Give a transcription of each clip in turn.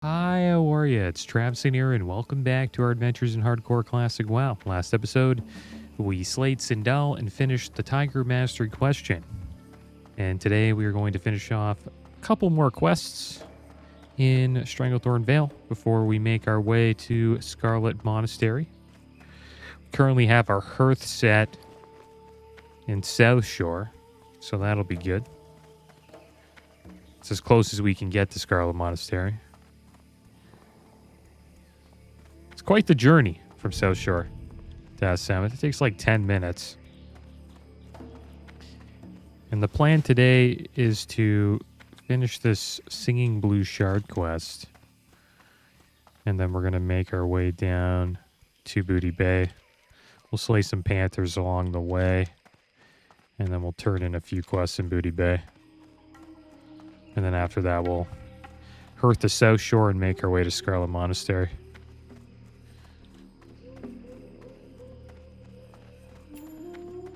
Hi, how are you? It's Traviseen here, and welcome back to our adventures in Hardcore Classic WoW. Last episode, we slayed Sindel and finished the Tiger Mastery question. And today we are going to finish off a couple more quests in Stranglethorn Vale before we make our way to Scarlet Monastery. We currently have our hearth set in South Shore, so that'll be good. It's as close as we can get to Scarlet Monastery. It's quite the journey from South Shore to Assamet. It takes like 10 minutes. And the plan today is to finish this Singing Blue Shard quest. And then we're going to make our way down to Booty Bay. We'll slay some panthers along the way. And then we'll turn in a few quests in Booty Bay. And then after that, we'll hearth the South Shore and make our way to Scarlet Monastery.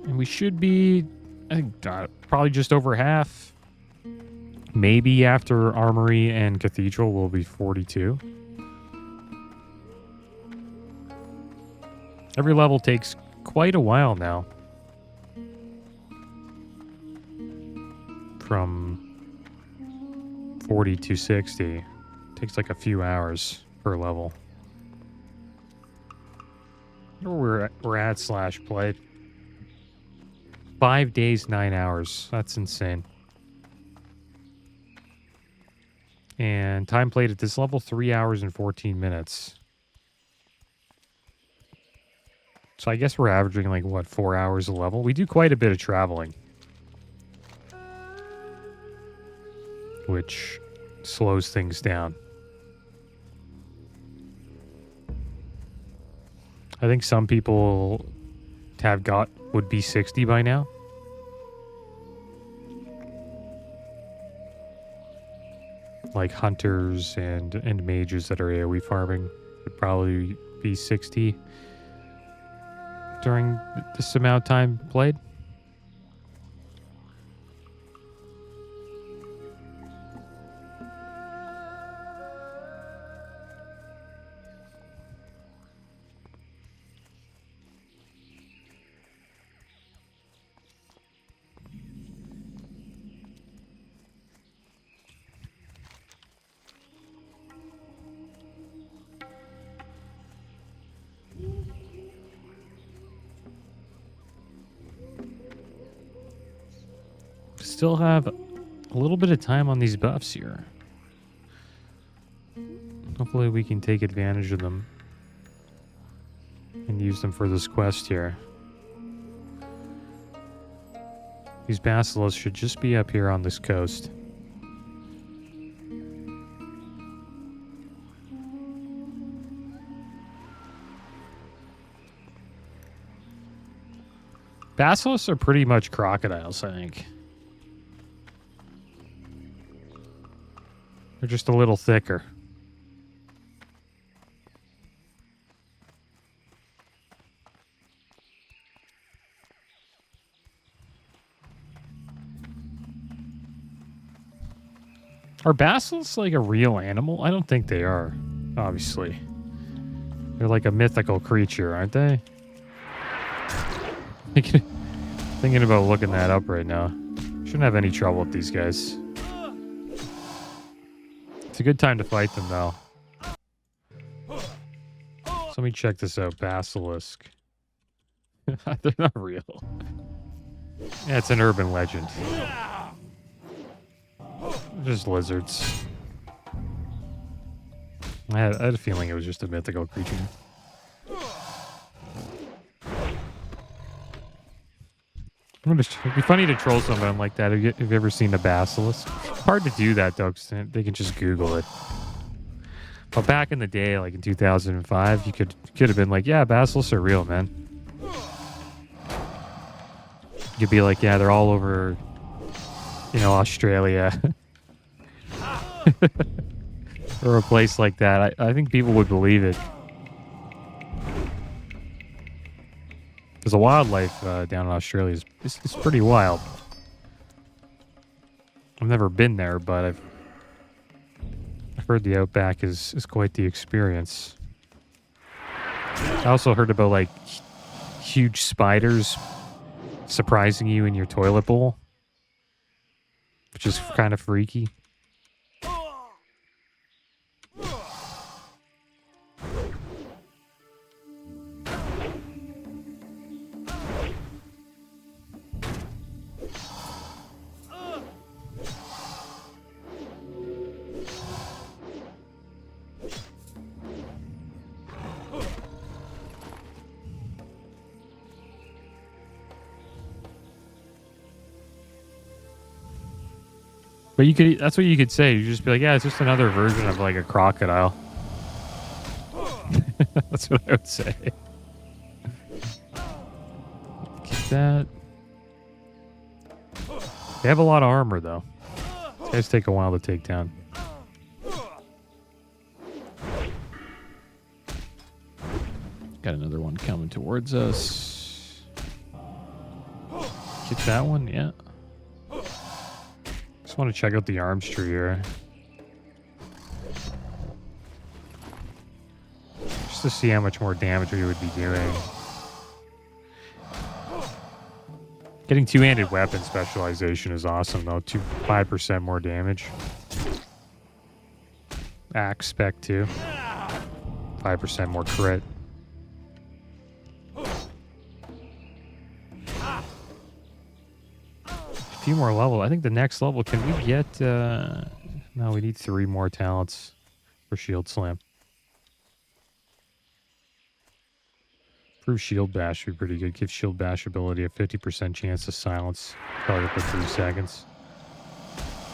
And we should be, I think, probably just over half. Maybe after Armory and Cathedral, we'll be 42. Every level takes quite a while now. From 40 to 60. Takes like a few hours per level. We're at / played. 5 days, 9 hours. That's insane. And time played at this level, 3 hours and 14 minutes. So I guess we're averaging like, what, 4 hours a level? We do quite a bit of traveling. Which slows things down. I think some people would be 60 by now. Like hunters and mages that are AoE farming would probably be 60 during this amount of time played. Still have a little bit of time on these buffs here. Hopefully we can take advantage of them and use them for this quest here. These basilisks should just be up here on this coast. Basilisks are pretty much crocodiles, I think. They're just a little thicker. Are basilisks like a real animal? I don't think they are, obviously. They're like a mythical creature, aren't they? Thinking about looking that up right now. Shouldn't have any trouble with these guys. It's a good time to fight them, though. So let me check this out. Basilisk. They're not real. Yeah, it's an urban legend. Just lizards. I had a feeling it was just a mythical creature. It'd be funny to troll someone like that. Have you ever seen a basilisk? Hard to do that, though, because they can just Google it. But back in the day, like in 2005, you could have been like, yeah, basilisks are real, man. You'd be like, yeah, they're all over, Australia. Or a place like that. I think people would believe it. Because the wildlife down in Australia is pretty wild. I've never been there, but I've I've heard the Outback is quite the experience. I also heard about like huge spiders surprising you in your toilet bowl, which is kind of freaky. But you could, that's what you could say. You just be like, yeah, it's just another version of like a crocodile. That's what I would say. Keep that. They have a lot of armor though. These guys take a while to take down. Got another one coming towards us. Get that one, yeah. Just want to check out the arms tree here. Just to see how much more damage we would be doing. Getting two-handed weapon specialization is awesome though. 5% more damage. Axe spec too. 5% more crit. A few more levels. I think the next level, can we get... no, we need 3 more talents for Shield Slam. Proof Shield Bash would be pretty good. Give Shield Bash ability a 50% chance to silence target for 3 seconds.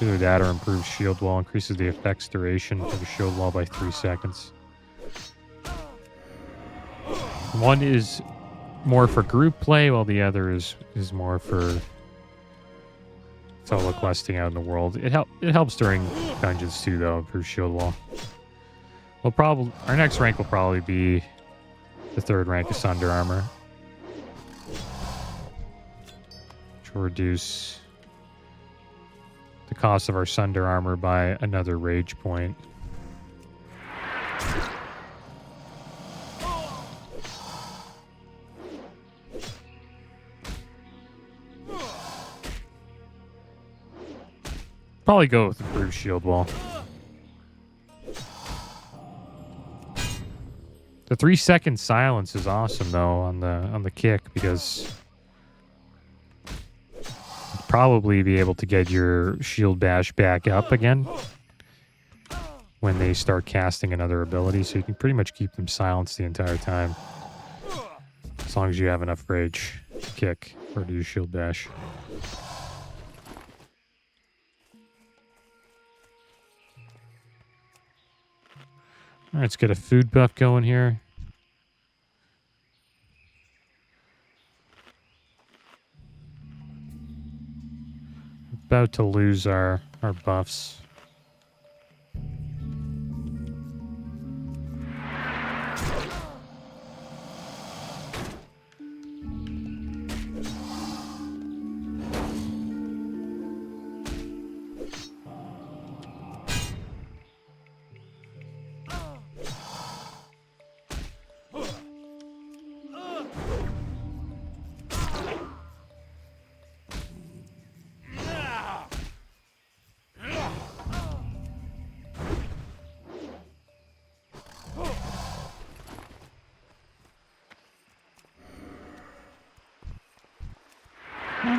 Either that or improves Shield Wall. Increases the effect's duration of the Shield Wall by 3 seconds. One is more for group play, while the other is more for solo questing out in the world. It helps during dungeons too, though. Improves Shield Wall. We'll probably, our next rank will probably be the 3rd rank of Sunder Armor, which will reduce the cost of our Sunder Armor by another rage point. Probably go with improved Shield Wall. The 3-second silence is awesome though on the kick, because you'd probably be able to get your shield bash back up again when they start casting another ability, so you can pretty much keep them silenced the entire time as long as you have enough rage to kick or to use shield bash. All right, let's get a food buff going here. About to lose our buffs.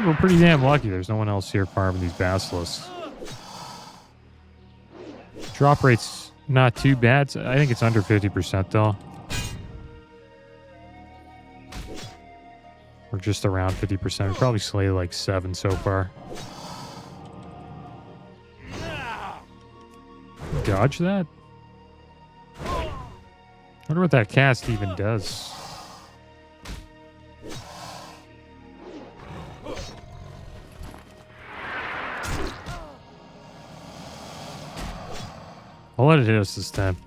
We're pretty damn lucky there's no one else here farming these basilisks. Drop rate's not too bad. I think it's under 50% though. We're just around 50%. We probably slayed like 7 so far. Dodge that? I wonder what that cast even does. I'll let it hit us this time.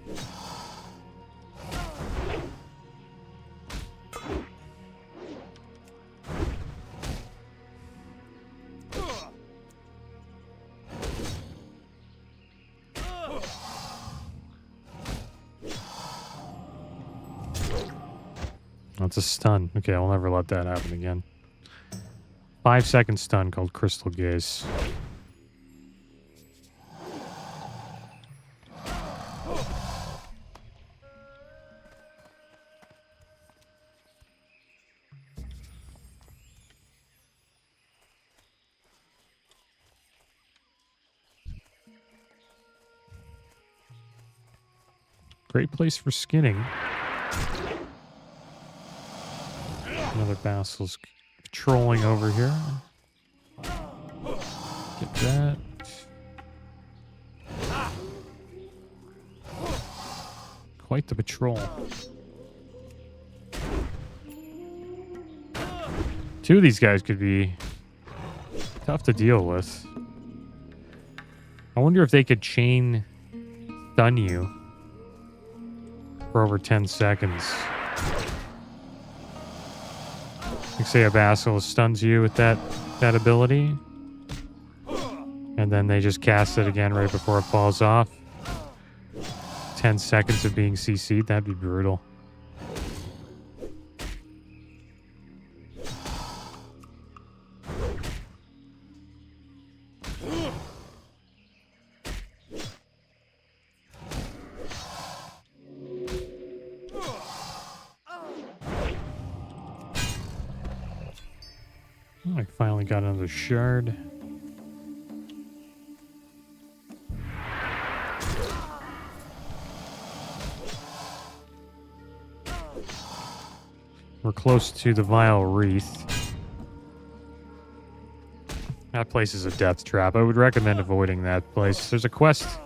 That's a stun. Okay, I'll never let that happen again. 5-second stun called Crystal Gaze. Great place for skinning. Another Basilisk patrolling over here. Get that. Quite the patrol. Two of these guys could be tough to deal with. I wonder if they could chain stun you for over 10 seconds. Like say a Basilisk stuns you with that ability, and then they just cast it again right before it falls off. 10 seconds of being CC'd, that'd be brutal. I finally got another shard. We're close to the Vile Wreath. That place is a death trap. I would recommend avoiding that place. There's a quest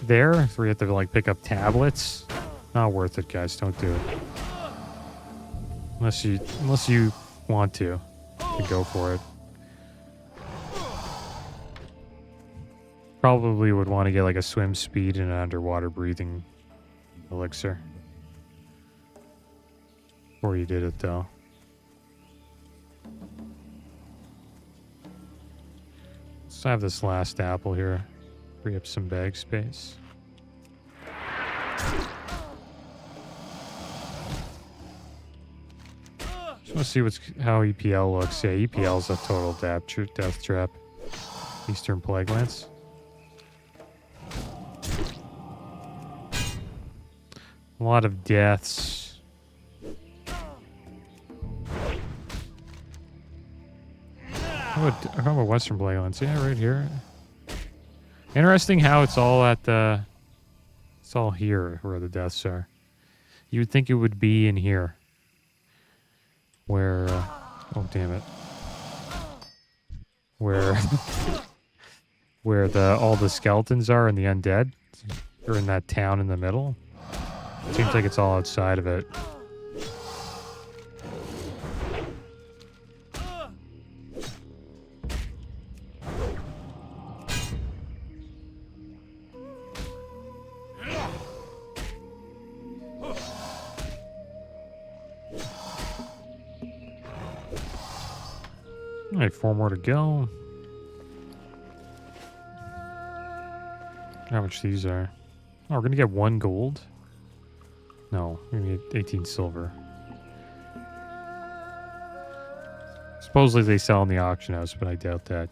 there where you have to like pick up tablets. Not worth it, guys. Don't do it. Unless you want to go for it. Probably would want to get like a swim speed and an underwater breathing elixir. Before you did it though. Let's have this last apple here. Free up some bag space. Just want to see how EPL looks. Yeah, EPL's a total death trap. Eastern Plague Lance. A lot of deaths. How about Western Plague Lance? Yeah, right here. Interesting how it's all at the... It's all here where the deaths are. You would think it would be in here. Where, oh damn it. Where, where all the skeletons are and the undead, or in that town in the middle. It seems like it's all outside of it. All right, 4 more to go. How much these are? Oh, we're gonna get 1 gold? No, we're gonna get 18 silver. Supposedly they sell in the auction house, but I doubt that.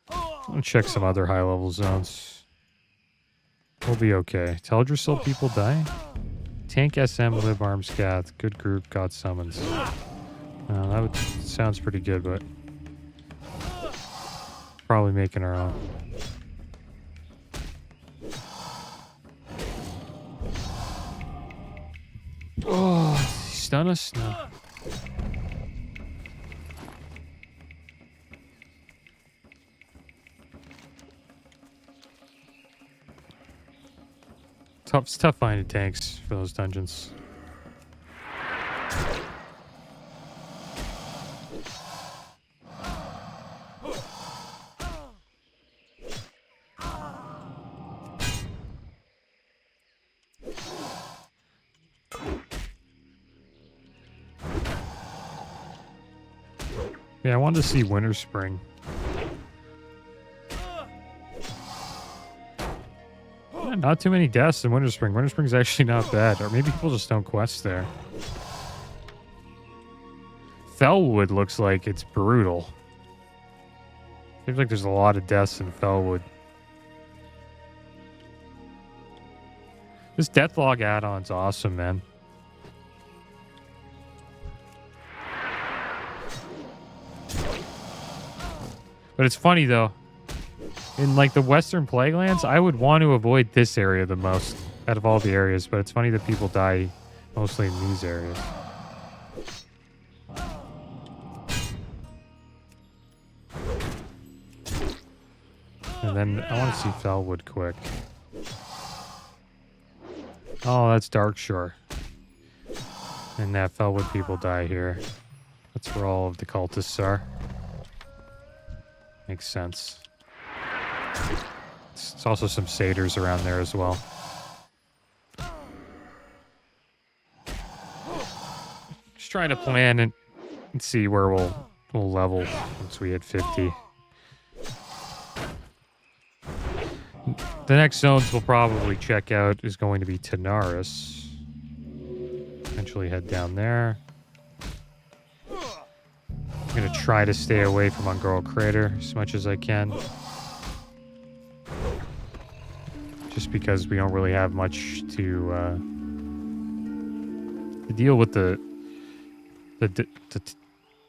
I'll check some other high-level zones. We'll be okay. Teldrassil people die? Tank SM, Lib Arms Cath. Good group, got summons. Sounds pretty good, but... Probably making our own. Oh, stun us? No. It's tough finding tanks for those dungeons. Yeah, I wanted to see Winter Spring. Yeah, not too many deaths in Winter Spring. Winter Spring's actually not bad. Or maybe people just don't quest there. Fellwood looks like it's brutal. Seems like there's a lot of deaths in Fellwood. This Deathlog add-on's awesome, man. But it's funny, though. In, like, the Western Plaguelands, I would want to avoid this area the most out of all the areas. But it's funny that people die mostly in these areas. And then I want to see Fellwood quick. Oh, that's Darkshore. And that Fellwood people die here. That's where all of the cultists are. Makes sense. It's also some satyrs around there as well. Just trying to plan and see where we'll level once we hit 50. The next zones we'll probably check out is going to be Tanaris. Eventually head down there. I'm going to try to stay away from Ungoro Crater as much as I can. Just because we don't really have much to deal with the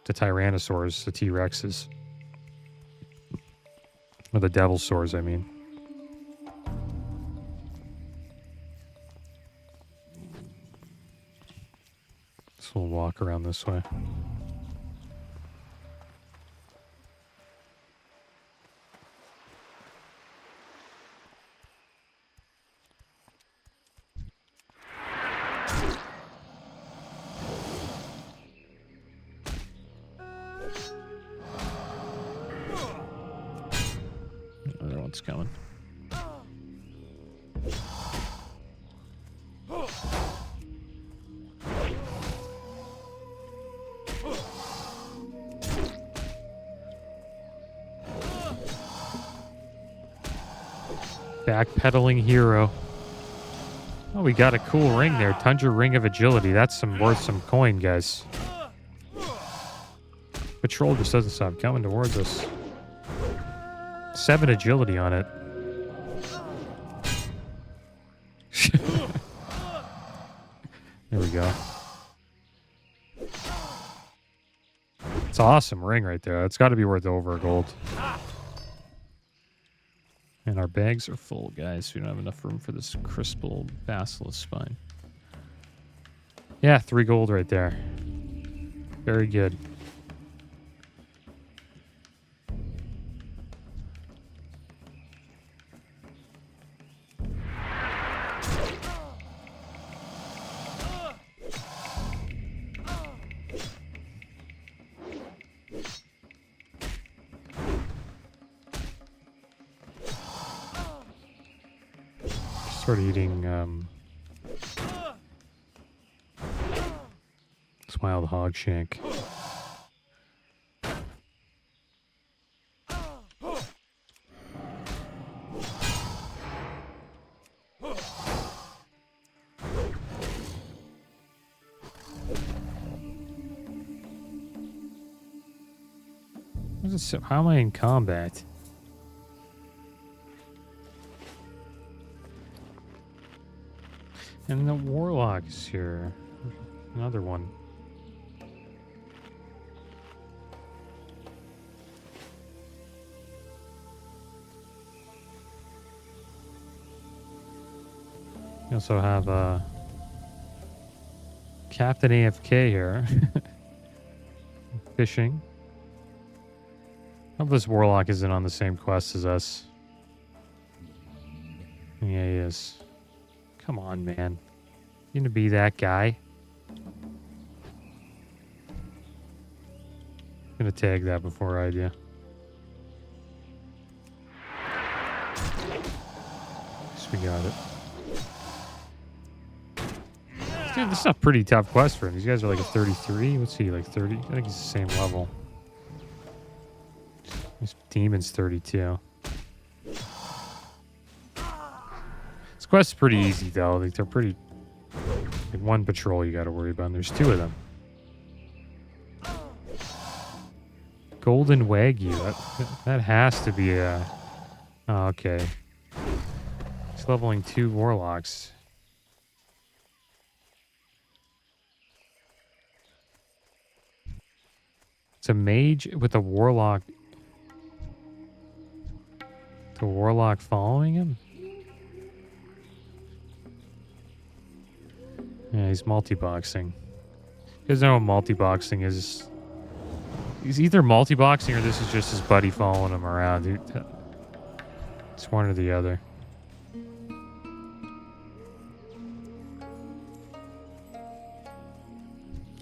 Tyrannosaurs, the T-Rexes. Or the Devilsaurs, I mean. So we'll walk around this way. Another one's coming. Backpedaling hero. Oh, we got a cool ring there. Tundra Ring of Agility. That's worth some coin, guys. Patrol just doesn't stop coming towards us. 7 agility on it. There we go. It's an awesome ring right there. It's got to be worth over a gold. And our bags are full, guys. We don't have enough room for this Crispal Basilisk Spine. Yeah, 3 gold right there. Very good. Start eating Smiled Hog Shank. How am I in combat? And the Warlock is here. Another one. We also have Captain AFK here. Fishing. Hope this Warlock isn't on the same quest as us. Yeah, he is. Come on, man. You gonna be that guy? Gonna tag that before I do. Guess we got it. Dude, this is a pretty tough quest for him. These guys are like a 33. What's he, like 30? I think he's the same level. This demon's 32. quest's pretty easy, though. Like, they're pretty... Like, one patrol you gotta worry about, and there's 2 of them. Golden Wagyu. That has to be a... Oh, okay. It's leveling 2 warlocks. It's a mage with a warlock. The warlock following him? Yeah, he's multi-boxing. You guys know what multi-boxing is? He's either multi-boxing or this is just his buddy following him around. Dude. It's one or the other.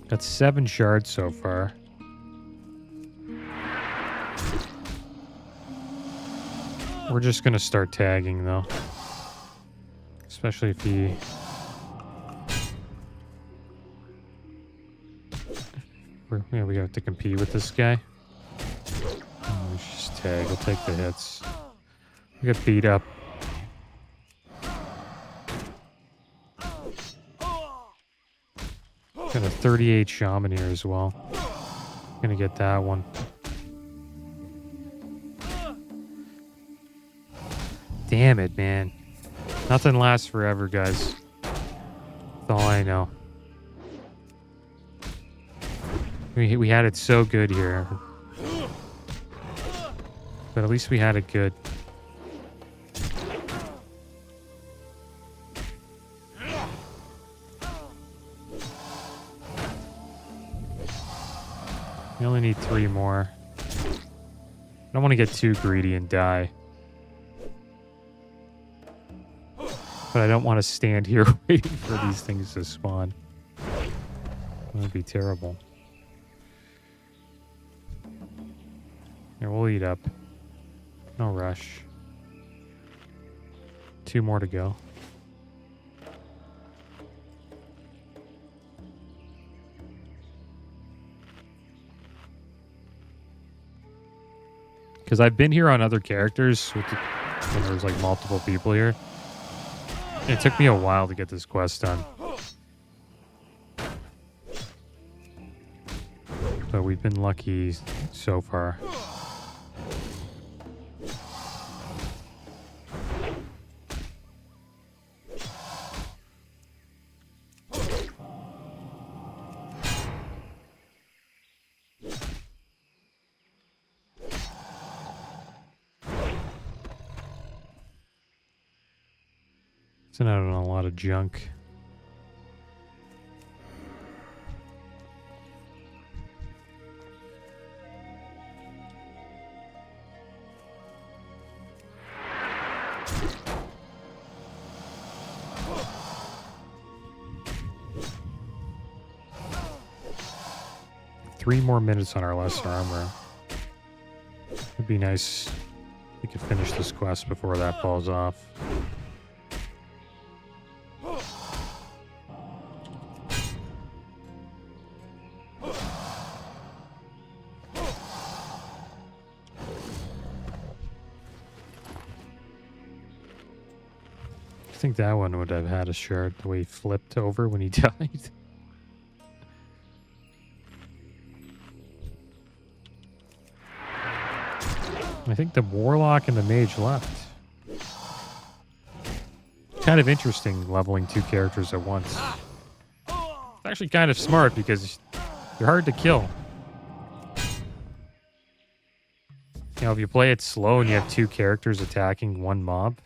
Got 7 shards so far. We're just gonna start tagging though. Especially if he... Yeah, we have to compete with this guy. Oh, we should just tag. We'll take the hits. We get beat up. Got a 38 shaman here as well. Gonna get that one. Damn it, man. Nothing lasts forever, guys. That's all I know. We had it so good here. But at least we had it good. We only need 3 more. I don't want to get too greedy and die. But I don't want to stand here waiting for these things to spawn. That would be terrible. Here, we'll eat up. No rush. 2 more to go. Because I've been here on other characters when there was like multiple people here. It took me a while to get this quest done. But we've been lucky so far. Sent out on a lot of junk. Three more minutes on our lesser armor. It'd be nice if we could finish this quest before that falls off. I think that one would have had a shard the way he flipped over when he died. I think the warlock and the mage left. Kind of interesting leveling 2 characters at once. It's actually kind of smart because they're hard to kill. You know, if you play it slow and you have 2 characters attacking one mob,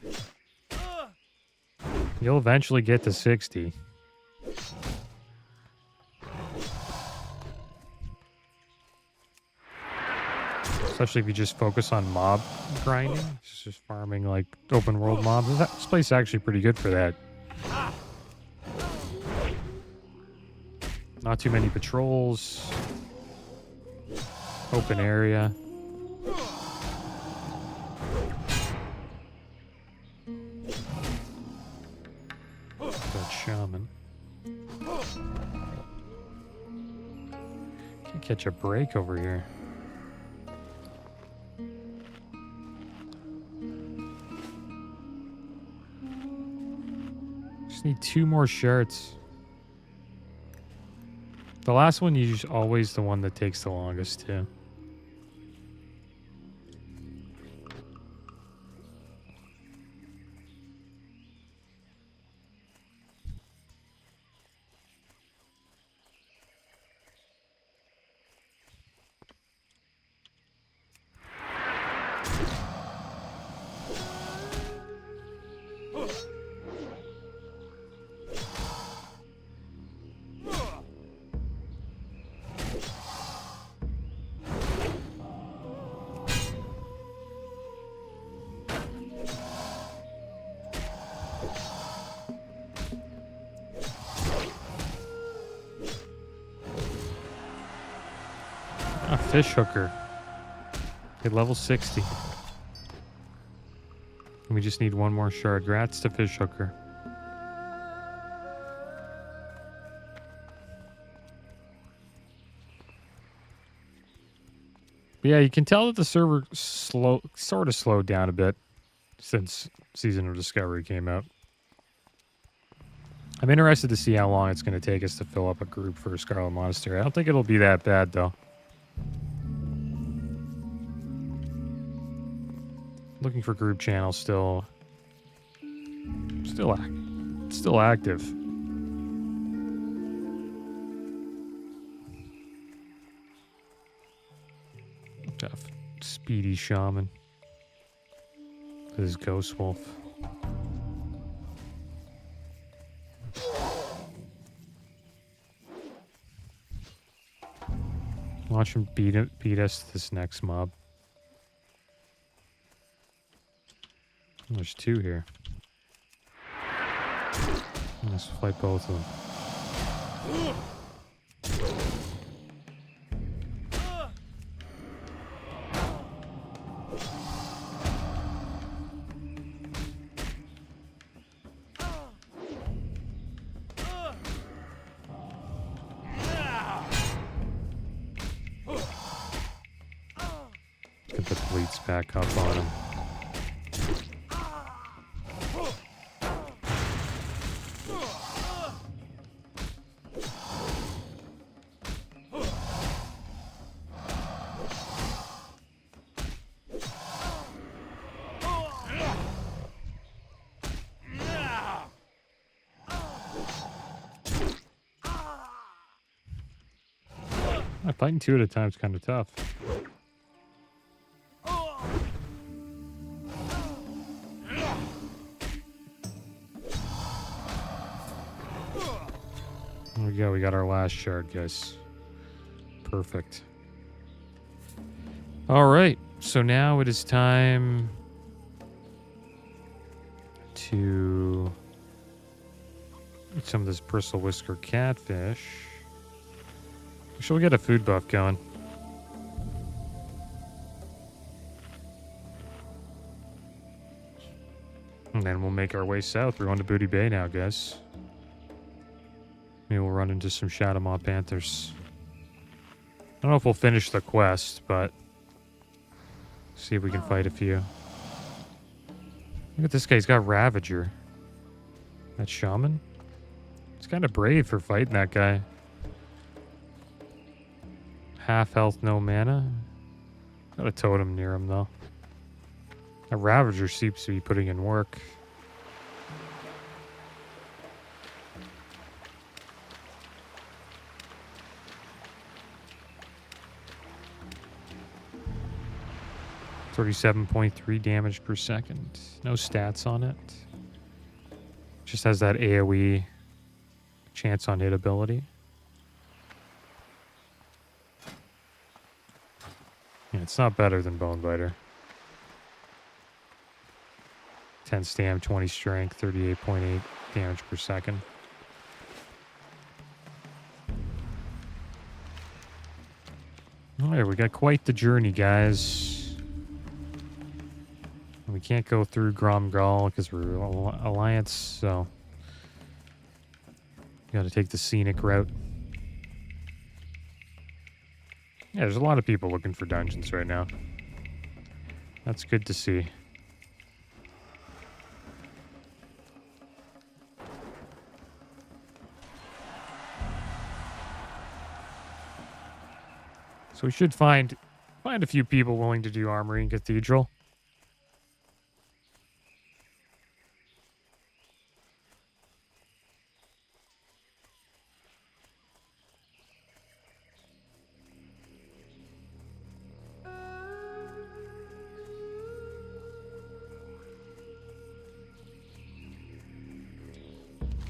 you'll eventually get to 60. Especially if you just focus on mob grinding. Just farming like open world mobs. This place is actually pretty good for that. Not too many patrols. Open area. That shaman. Can't catch a break over here. Just need 2 more shards. The last one is always the one that takes the longest, too. A fish hooker. Okay, level 60. And we just need 1 more shard. Grats to fish hooker. But yeah, you can tell that the server sort of slowed down a bit since Season of Discovery came out. I'm interested to see how long it's going to take us to fill up a group for Scarlet Monastery. I don't think it'll be that bad, though. Looking for group channels still active. Tough. Speedy shaman. This is Ghost Wolf. Watch him beat us to this next mob. There's 2 here. Let's fight both of them. Get the fleets back up on him. Fighting 2 at a time is kind of tough. There we go. We got our last shard, guys. Perfect. All right. So now it is time to eat some of this bristle whisker catfish. Should we get a food buff going? And then we'll make our way south. We're going to Booty Bay now, guys. Maybe we'll run into some Shadow Maw Panthers. I don't know if we'll finish the quest, but see if we can fight a few. Look at this guy. He's got Ravager. That shaman? He's kind of brave for fighting that guy. Half health, no mana. Got a totem near him, though. That Ravager seems to be putting in work. .3 damage per second. No stats on it. Just has that AoE chance on hit ability. Yeah, it's not better than Bonebiter. 10 stam, 20 strength, 38.8 damage per second. Alright, we got quite the journey, guys. And we can't go through Gromgal because we're Alliance, so we gotta take the scenic route. Yeah, there's a lot of people looking for dungeons right now. That's good to see. So we should find a few people willing to do Armory and Cathedral.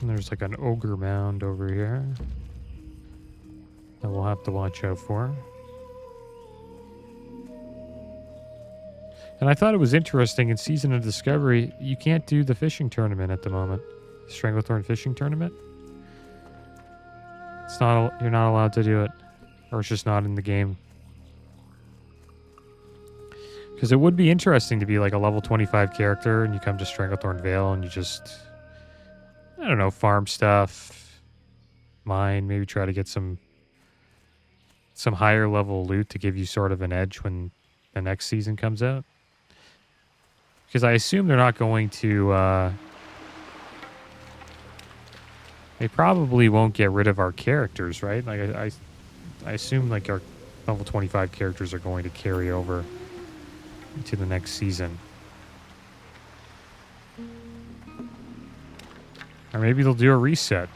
And there's like an ogre mound over here that we'll have to watch out for. And I thought it was interesting in Season of Discovery, you can't do the fishing tournament at the moment. Stranglethorn fishing tournament. You're not allowed to do it. Or it's just not in the game. Because it would be interesting to be like a level 25 character and you come to Stranglethorn Vale and you just, I don't know, farm stuff, mine, maybe try to get some higher level loot to give you sort of an edge when the next season comes out. Because I assume they're not going to, they probably won't get rid of our characters, right? Like I assume like our level 25 characters are going to carry over into the next season. Or maybe they'll do a reset.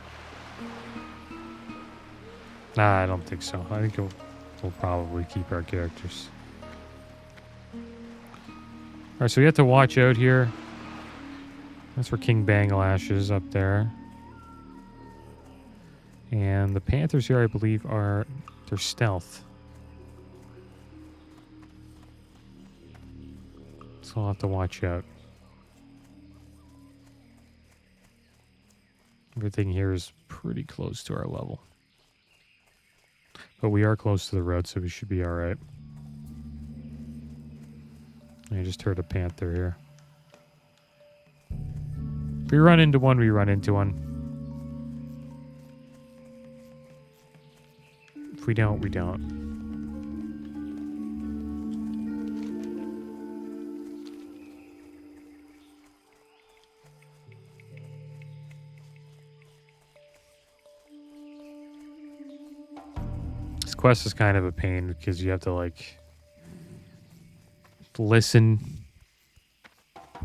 Nah, I don't think so. I think we'll probably keep our characters. Alright, so we have to watch out here. That's where King Banglash is up there. And the Panthers here, I believe, they're stealth. So I'll have to watch out. Everything here is pretty close to our level. But we are close to the road, so we should be alright. I just heard a panther here. If we run into one, we run into one. If we don't, we don't. This quest is kind of a pain because you have to like listen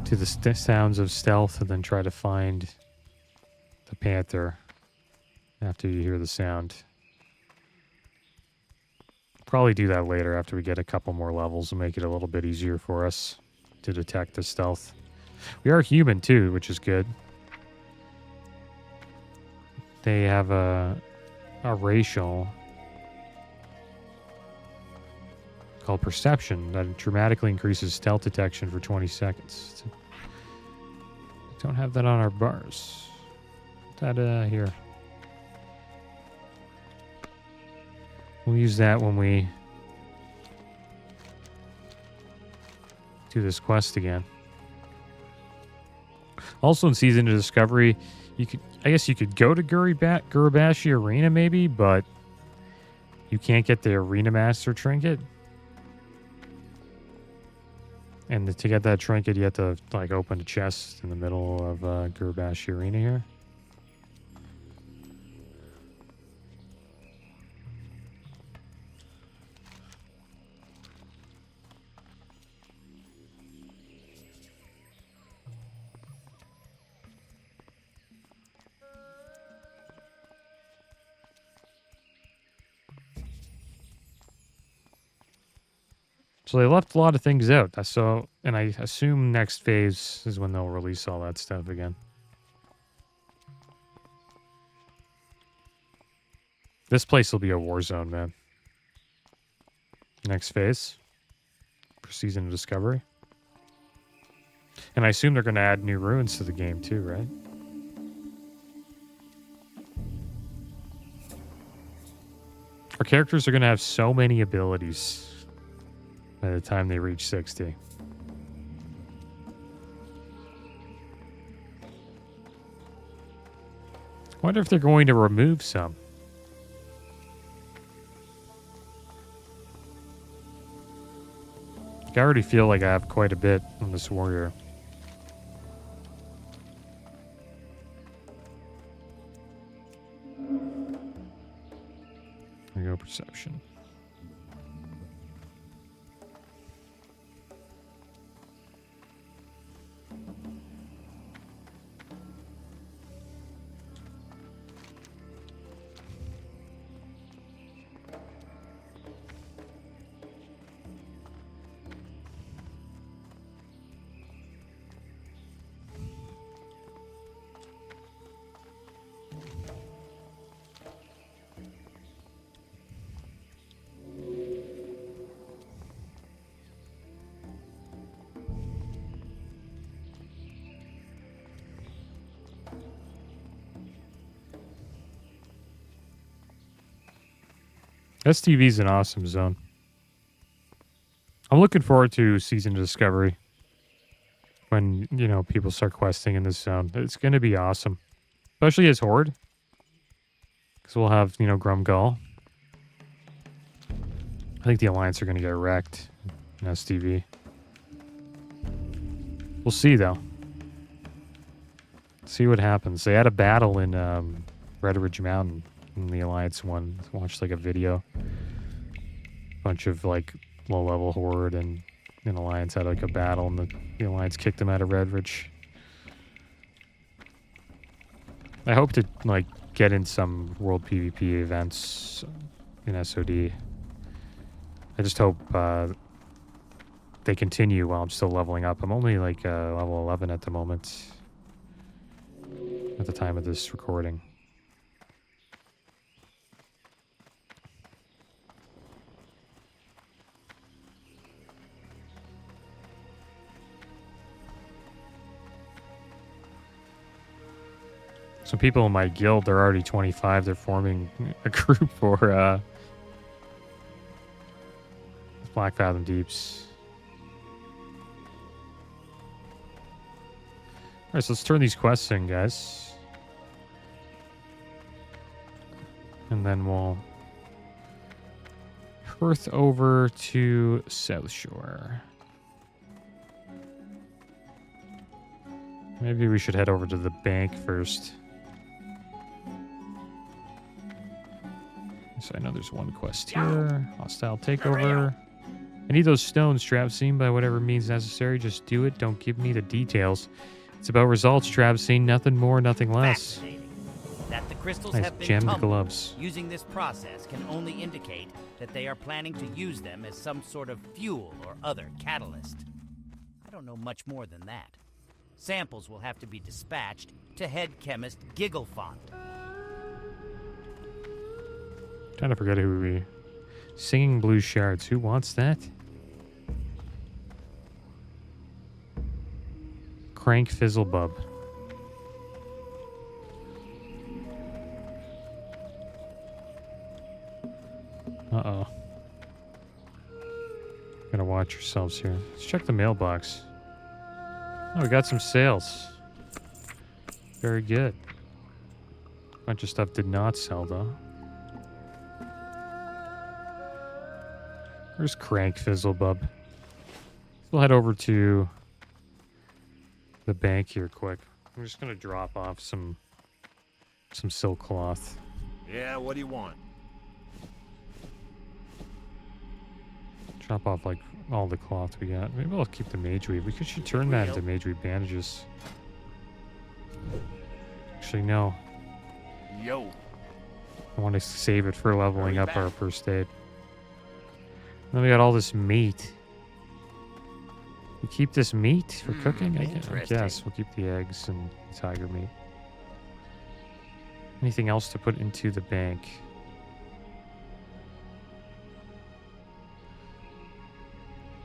to the sounds of stealth and then try to find the panther after you hear the sound. Probably do that later after we get a couple more levels and make it a little bit easier for us to detect the stealth. We are human too, which is good. They have a racial called Perception that dramatically increases stealth detection for 20 seconds. Don't have that on our bars. Put that here. We'll use that when we do this quest again. Also in Season of Discovery, I guess you could go to Gurubashi Arena maybe, but you can't get the Arena Master trinket. And to get that trinket, you have to like open a chest in the middle of Gurubashi Arena here. So they left a lot of things out. And I assume next phase is when they'll release all that stuff again. This place will be a war zone, man. Next phase for Season of Discovery. And I assume they're going to add new ruins to the game too, right? Our characters are going to have so many abilities by the time they reach 60. I wonder if they're going to remove some. I already feel like I have quite a bit on this warrior. There we go, perception. STV's an awesome zone. I'm looking forward to Season of Discovery. When, you know, people start questing in this zone. It's going to be awesome. Especially as Horde. Because we'll have, you know, Grumgull. I think the Alliance are going to get wrecked in STV. We'll see, though. See what happens. They had a battle in Red Ridge Mountain in the Alliance one. I watched, like, a video. Bunch of, like, low-level Horde and Alliance had, like, a battle, and the Alliance kicked them out of Red Ridge. I hope to, like, get in some World PvP events in SOD. I just hope they continue while I'm still leveling up. I'm only, like, level 11 at the moment. At the time of this recording. Some people in my guild, they're already 25. They're forming a group for Black Fathom Deeps. Alright, so let's turn these quests in, guys. And then we'll Perth over to South Shore. Maybe we should head over to the bank first. So I know there's one quest here. Hostile takeover. I need those stones, Traviseen, by whatever means necessary. Just do it. Don't give me the details. It's about results, Traviseen. Nothing more, nothing less. That the crystals Nice have been gemmed tumbled gloves. using this process can only indicate that they are planning to use them as some sort of fuel or other catalyst. I don't know much more than that. Samples will have to be dispatched to head chemist Gigglefont. Trying to forget who we... Singing Blue Shards. Who wants that? Crank Fizzlebub. Uh-oh. Gotta watch yourselves here. Let's check the mailbox. Oh, we got some sales. Very good. Bunch of stuff did not sell, though. Where's Crank Fizzlebub? We'll head over to the bank here quick. I'm just gonna drop off some silk cloth. Yeah, what do you want? Drop off like all the cloth we got. Maybe I'll keep the mage weave. We should turn that into mage weave bandages. Actually, no. Yo. I want to save it for leveling up our first aid. Then we got all this meat. We keep this meat for cooking? I guess we'll keep the eggs and the tiger meat. Anything else to put into the bank?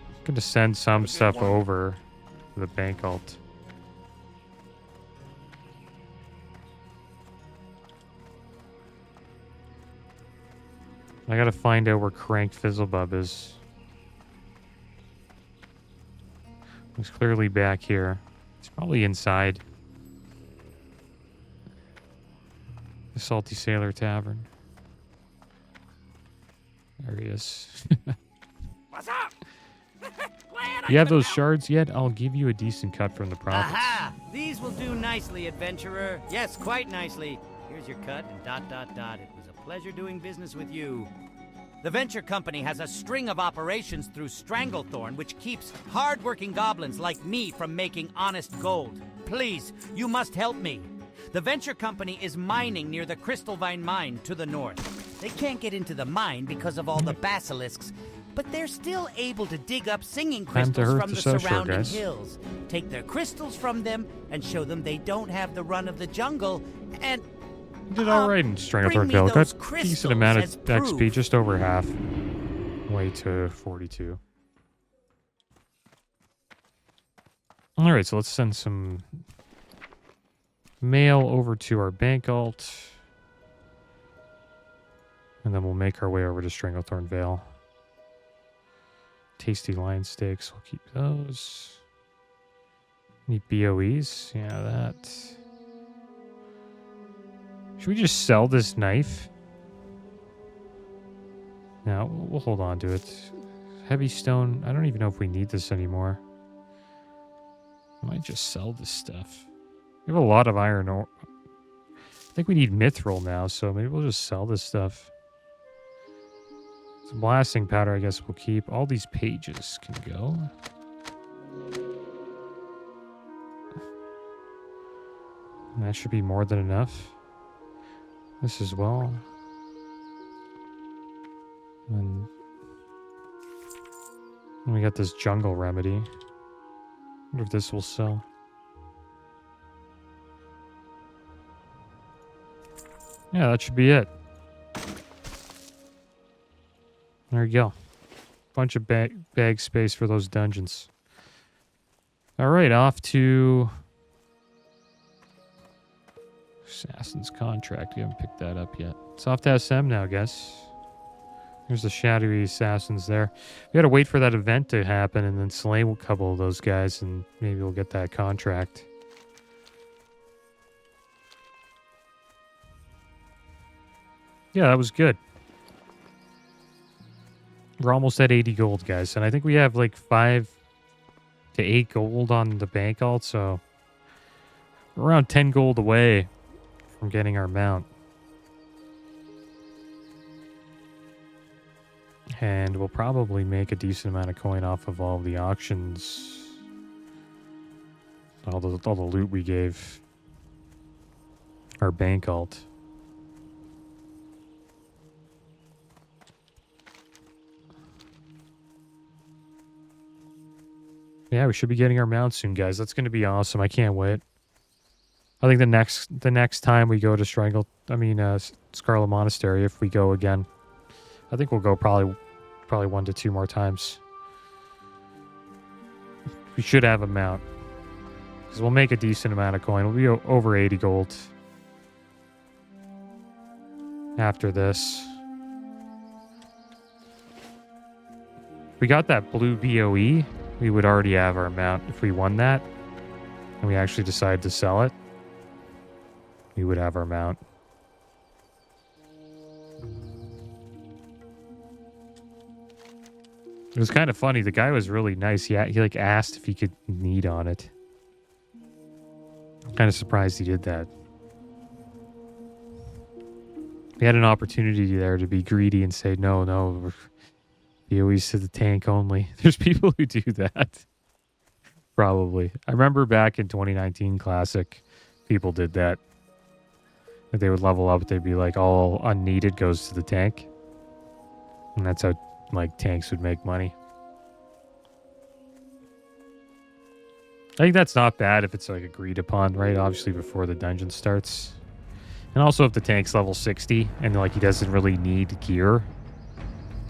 I'm going to send some stuff over to the bank alt. I gotta find out where Crank Fizzlebub is. He's clearly back here. He's probably inside the Salty Sailor Tavern. There he is. What's up? You have those shards yet? I'll give you a decent cut from the profits. Aha! These will do nicely, adventurer. Yes, quite nicely. Here's your cut and ... It was a pleasure doing business with you. The venture company has a string of operations through Stranglethorn, which keeps hard-working goblins like me from making honest gold. Please, you must help me. The venture company is mining near the Crystalvine mine to the north. They can't get into the mine because of all the basilisks, but they're still able to dig up singing crystals from the surrounding hills, take their crystals from them, and show them they don't have the run of the jungle, and... You did alright in Stranglethorn Hill. Got a decent amount of XP, just over half. Way to 42. Alright, so let's send some mail over to our bank alt. And then we'll make our way over to Stranglethorn Vale. Tasty lion steaks. We'll keep those. Need BOEs? Yeah, that. Should we just sell this knife? No, we'll hold on to it. Heavy stone. I don't even know if we need this anymore. I might just sell this stuff. We have a lot of iron ore. I think we need mithril now, so maybe we'll just sell this stuff. Some blasting powder, I guess we'll keep. All these pages can go. And that should be more than enough. This as well. And we got this jungle remedy. Wonder if this will sell. Yeah, that should be it. There you go. Bunch of bag space for those dungeons. All right, off to Assassin's Contract. We haven't picked that up yet. It's off to SM now, I guess. There's the shadowy assassins there. We gotta wait for that event to happen and then slay a couple of those guys and maybe we'll get that contract. Yeah, that was good. We're almost at 80 gold, guys. And I think we have like 5 to 8 gold on the bank alt, so we're around 10 gold away from getting our mount. And we'll probably make a decent amount of coin off of all the auctions. All the loot we gave our bank alt. Yeah, we should be getting our mount soon, guys. That's going to be awesome. I can't wait. I think the next time we go to Scarlet Monastery, if we go again, I think we'll go probably 1 to 2 more times. We should have a mount. Because we'll make a decent amount of coin. We'll be over 80 gold after this. If we got that blue BOE, we would already have our mount. If we won that, and we actually decided to sell it, we would have our mount. It was kind of funny. The guy was really nice. He like asked if he could knead on it. I'm kind of surprised he did that. We had an opportunity there to be greedy and say, no, BOEs to the tank only. There's people who do that. Probably. I remember back in 2019 Classic, people did that. If they would level up, they'd be like, all unneeded goes to the tank. And that's how like tanks would make money. I think that's not bad if it's like agreed upon, right? Obviously before the dungeon starts. And also if the tank's level 60 and like he doesn't really need gear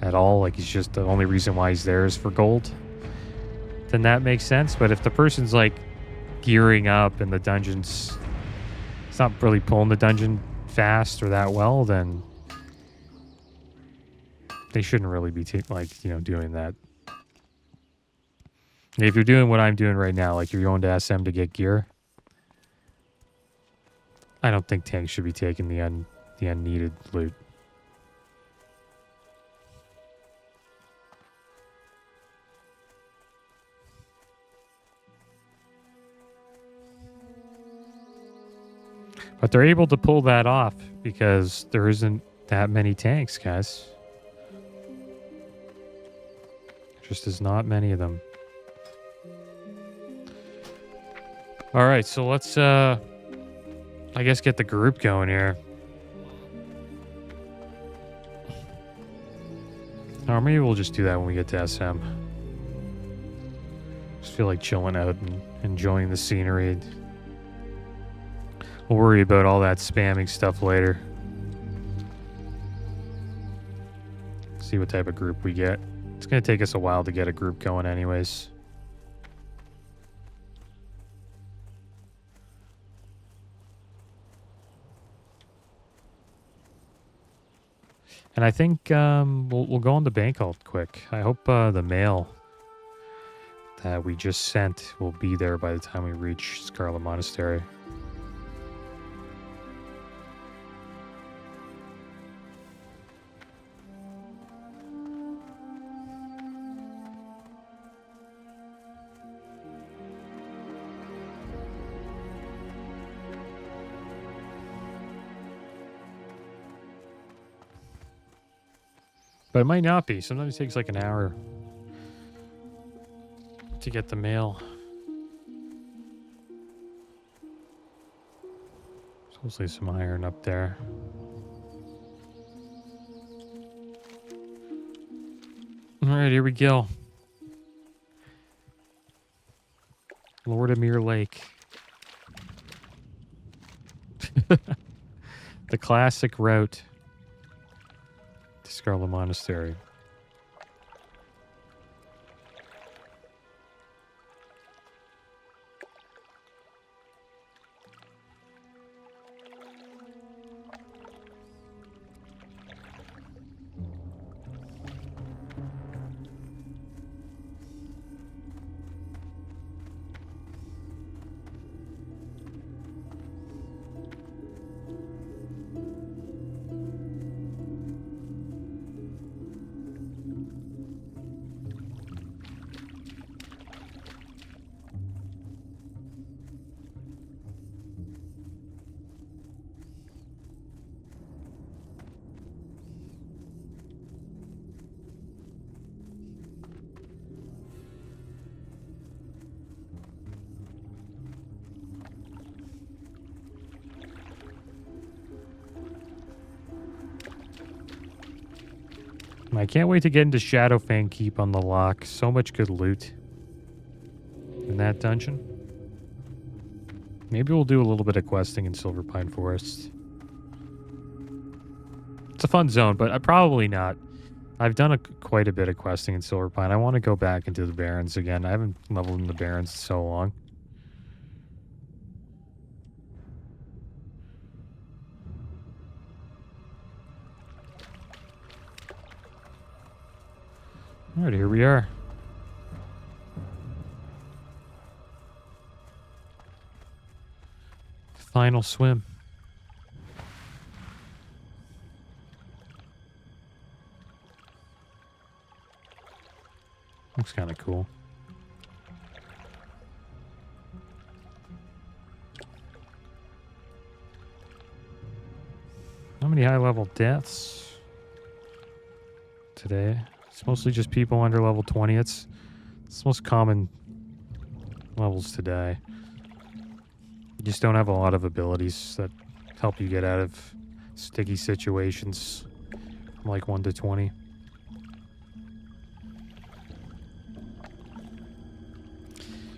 at all, like he's just the only reason why he's there is for gold, then that makes sense. But if the person's like gearing up and the dungeon's, it's not really pulling the dungeon fast or that well, then they shouldn't really be doing that. If you're doing what I'm doing right now, like you're going to SM to get gear, I don't think tanks should be taking the unneeded loot. But they're able to pull that off because there isn't that many tanks, guys. Just is not many of them. All right, so let's, I guess, get the group going here. Or maybe we'll just do that when we get to SM. Just feel like chilling out and enjoying the scenery. We'll worry about all that spamming stuff later. See what type of group we get. It's going to take us a while to get a group going anyways. And I think we'll go on the bank alt quick. I hope the mail that we just sent will be there by the time we reach Scarlet Monastery. But it might not be. Sometimes it takes like an hour to get the mail. Supposedly some iron up there. All right, here we go. Lord Amir Lake. The classic route to Scarlet Monastery. I can't wait to get into Shadowfang Keep on the lock. So much good loot in that dungeon. Maybe we'll do a little bit of questing in Silverpine Forest. It's a fun zone, but probably not. I've done quite a bit of questing in Silverpine. I want to go back into the Barrens again. I haven't leveled in the Barrens in so long. All right, here we are. Final swim. Looks kind of cool. How many high-level deaths today? It's mostly just people under level 20. It's the most common levels today. You just don't have a lot of abilities that help you get out of sticky situations from like 1 to 20.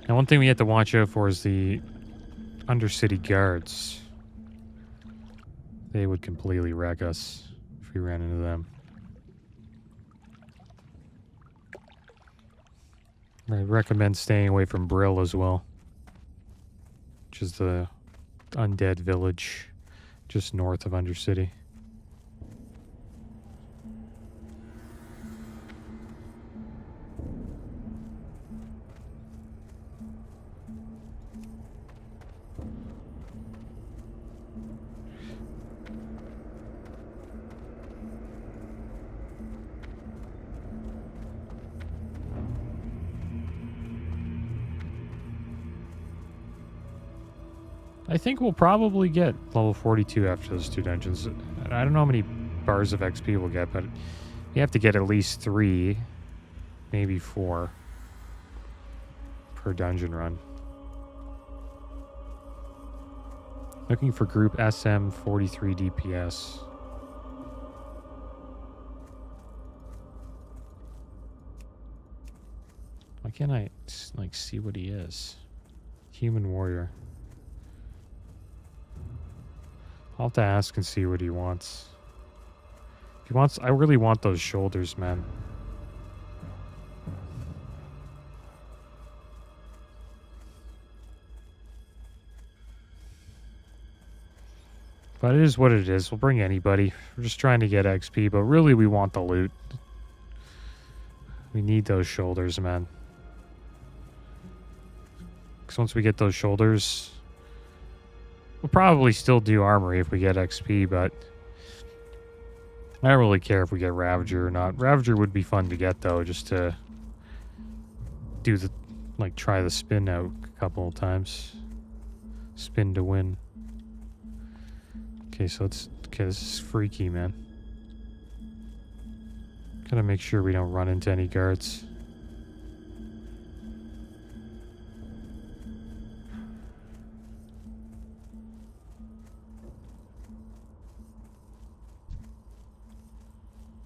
Now, one thing we have to watch out for is the Undercity guards. They would completely wreck us if we ran into them. I recommend staying away from Brill as well, which is the undead village just north of Undercity. I think we'll probably get level 42 after those two dungeons. I don't know how many bars of XP we'll get, but you have to get at least 3, maybe 4 per dungeon run. Looking for group SM 43 DPS. Why can't I like see what he is? Human warrior. I'll have to ask and see what he wants. If he wants, I really want those shoulders, man. But it is what it is. We'll bring anybody. We're just trying to get XP, but really we want the loot. We need those shoulders, man. Because once we get those shoulders, we'll probably still do armory if we get XP, but I don't really care if we get Ravager or not. Ravager would be fun to get, though, just to do the, like, try the spin out a couple of times. Spin to win. Okay, so let's, okay, this is freaky, man. Gotta make sure we don't run into any guards.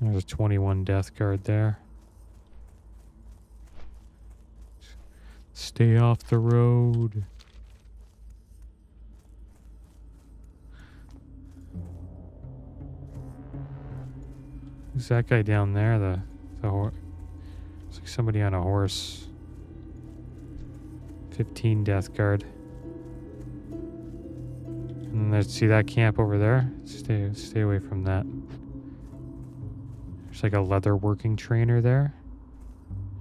There's a 21 death guard there. Stay off the road. Who's that guy down there? The horse. It's like somebody on a horse. 15 death guard. And let's see that camp over there. Stay away from that. There's like a leather working trainer there.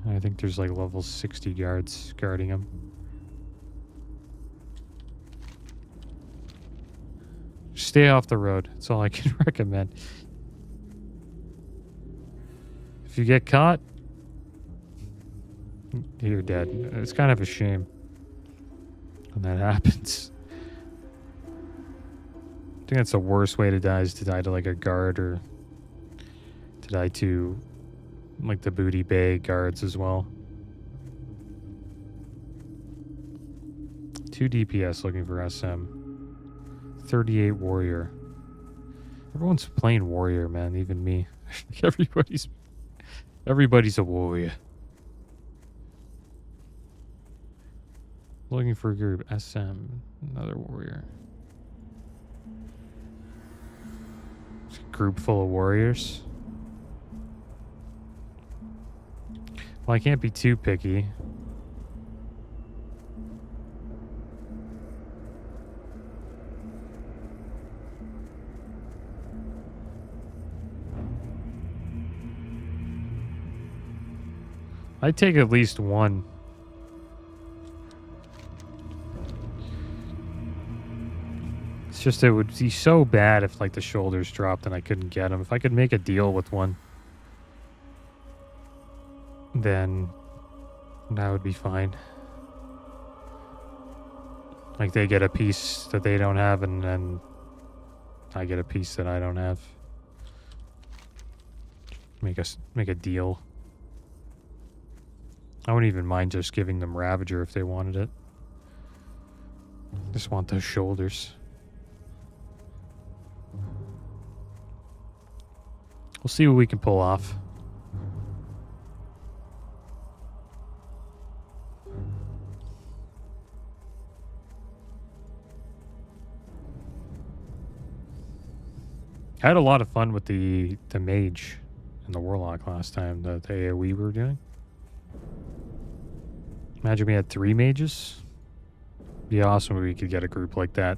And I think there's like level 60 guards guarding him. Stay off the road. That's all I can recommend. If you get caught, you're dead. It's kind of a shame when that happens. I think that's the worst way to die, is to die to like a guard, or to die to like the booty bay guards as well. 2 DPS looking for SM. 38 warrior. Everyone's playing warrior, man. Even me. Everybody's a warrior. Looking for a group. SM. Another warrior. It's a group full of warriors. Well, I can't be too picky. I'd take at least one. It's just it would be so bad if like the shoulders dropped and I couldn't get them. If I could make a deal with one, then that would be fine. Like they get a piece that they don't have, and then I get a piece that I don't have. Make a deal. I wouldn't even mind just giving them Ravager if they wanted it. Just want those shoulders. We'll see what we can pull off. I had a lot of fun with the mage and the warlock last time, the AoE we were doing. Imagine we had 3 mages. Be awesome if we could get a group like that.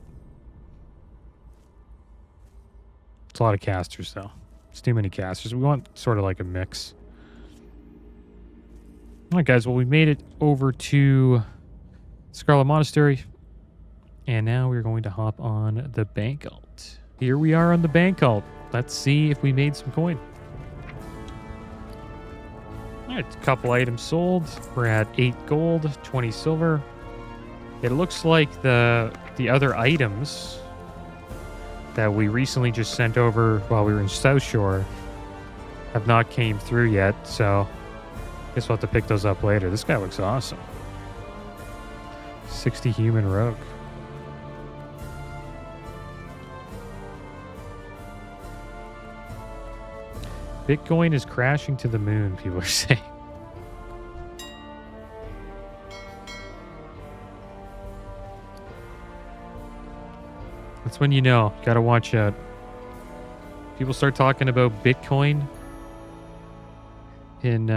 It's a lot of casters, though. It's too many casters. We want sort of like a mix. Alright, guys. Well, we made it over to Scarlet Monastery. And now we're going to hop on the bank alt. Here we are on the bank alt. Let's see if we made some coin. Alright, a couple items sold. We're at 8 gold, 20 silver. It looks like the other items that we recently just sent over while we were in South Shore have not came through yet, so I guess we'll have to pick those up later. This guy looks awesome. 60 human rogue. Bitcoin is crashing to the moon, people are saying. That's when you know. Gotta watch out. People start talking about Bitcoin in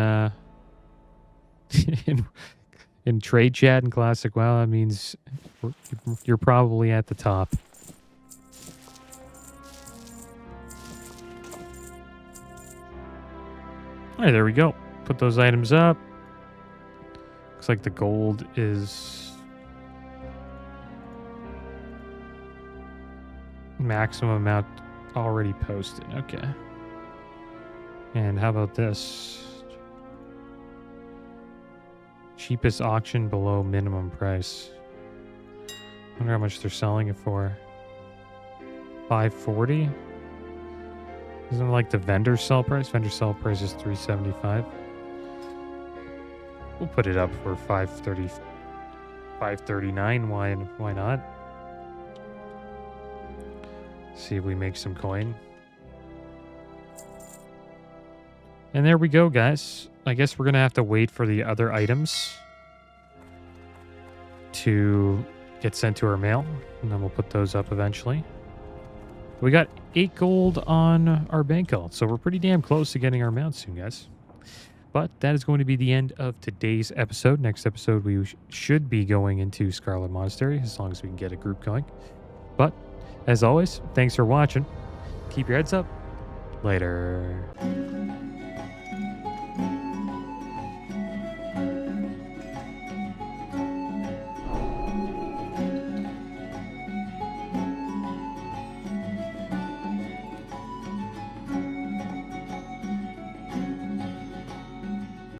in trade chat and classic WoW. That means you're probably at the top. All right, there we go. Put those items up. Looks like the gold is maximum amount already posted. Okay. And how about this? Cheapest auction below minimum price. Wonder how much they're selling it for. 540. Isn't it like the vendor sell price? Vendor sell price is 375. We'll put it up for 530, 539. Why not? See if we make some coin. And there we go, guys. I guess we're gonna have to wait for the other items to get sent to our mail, and then we'll put those up eventually. We got 8 gold on our bank account, so we're pretty damn close to getting our mount soon, guys. But that is going to be the end of today's episode. Next episode, we should be going into Scarlet Monastery, as long as we can get a group going. But, as always, thanks for watching. Keep your heads up. Later.